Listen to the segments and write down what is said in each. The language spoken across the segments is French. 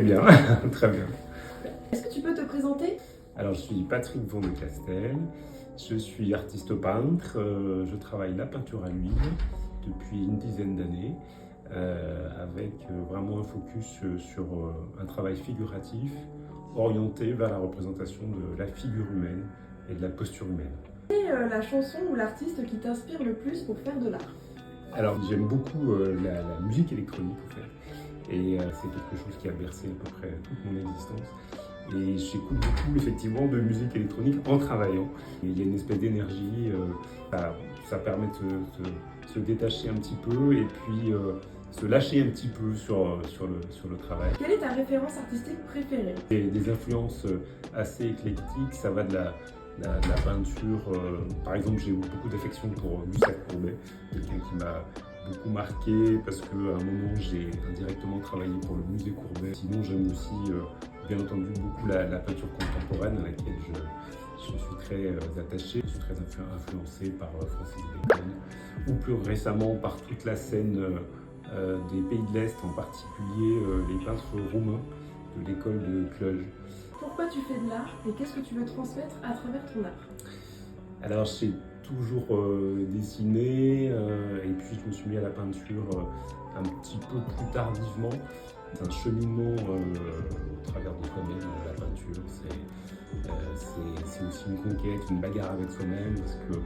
bien, très bien. Est-ce que tu peux te présenter? Alors, je suis Patrick Van de Castel, je suis artiste peintre, je travaille la peinture à l'huile depuis une dizaine d'années, avec vraiment un focus sur un travail figuratif orienté vers la représentation de la figure humaine et de la posture humaine. Quelle est la chanson ou l'artiste qui t'inspire le plus pour faire de l'art? Alors, j'aime beaucoup la musique électronique en fait, et c'est quelque chose qui a bercé à peu près toute mon existence. Et j'écoute beaucoup effectivement de musique électronique en travaillant. Et il y a une espèce d'énergie, ça permet de se détacher un petit peu et puis se lâcher un petit peu sur le travail. Quelle est ta référence artistique préférée? Des influences assez éclectiques, ça va de la peinture. Par exemple, j'ai eu beaucoup d'affection pour Gustave Courbet, quelqu'un qui m'a beaucoup marqué parce qu'à un moment j'ai indirectement travaillé pour le musée Courbet. Sinon, j'aime aussi bien entendu beaucoup la peinture contemporaine à laquelle je suis très attaché. Je suis très influencé par Francis Bacon ou plus récemment par toute la scène des pays de l'Est, en particulier les peintres roumains de l'école de Cluj. Pourquoi tu fais de l'art et qu'est-ce que tu veux transmettre à travers ton art? Alors j'ai toujours dessiné et puis je me suis mis à la peinture un petit peu plus tardivement. C'est un cheminement au travers de soi-même, la peinture. C'est aussi une conquête, une bagarre avec soi-même parce que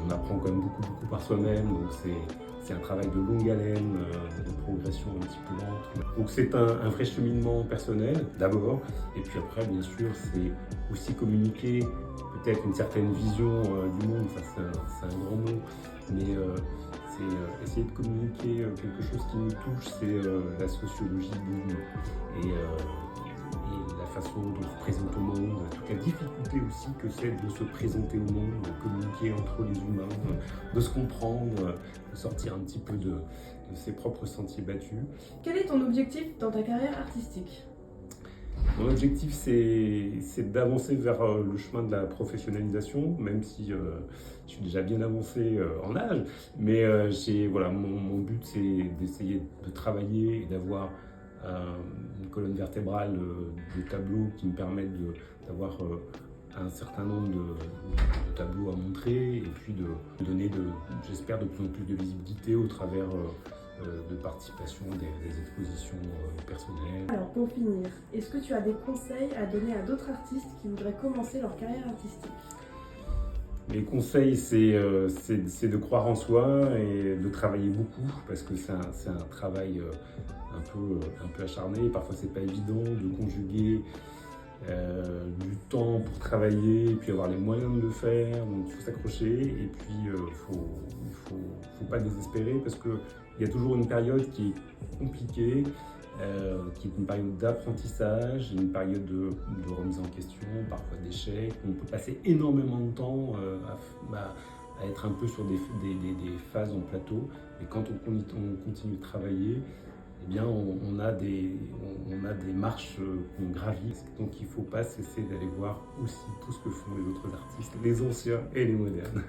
on apprend quand même beaucoup par soi-même. Donc c'est un travail de longue haleine, de progression un petit peu lente. Donc c'est un vrai cheminement personnel d'abord, et puis après bien sûr c'est aussi communiquer peut-être une certaine vision du monde, ça c'est un grand mot, mais c'est essayer de communiquer quelque chose qui nous touche, c'est la sociologie de l'humain et la façon dont on se présente au monde, toute la difficulté aussi que c'est de se présenter au monde, de communiquer entre les humains, de se comprendre, de sortir un petit peu de ses propres sentiers battus. Quel est ton objectif dans ta carrière artistique? Mon objectif, c'est d'avancer vers le chemin de la professionnalisation, même si je suis déjà bien avancé en âge. Mais voilà, mon but, c'est d'essayer de travailler et d'avoir une colonne vertébrale de tableaux qui me permettent d'avoir un certain nombre de tableaux à montrer et puis de donner, j'espère, de plus en plus de visibilité au travers de participation des expositions personnelles. Alors pour finir, est-ce que tu as des conseils à donner à d'autres artistes qui voudraient commencer leur carrière artistique? Les conseils, c'est de croire en soi et de travailler beaucoup parce que c'est un travail un peu acharné. Parfois, c'est pas évident de conjuguer du temps pour travailler et puis avoir les moyens de le faire. Donc, il faut s'accrocher et puis faut pas désespérer parce qu'il y a toujours une période qui est compliquée. Qui est une période d'apprentissage, une période de remise en question, parfois d'échec. On peut passer énormément de temps à être un peu sur des phases en plateau. Et quand on continue de travailler, eh bien on a des marches qu'on gravit. Donc il ne faut pas cesser d'aller voir aussi tout ce que font les autres artistes, les anciens et les modernes.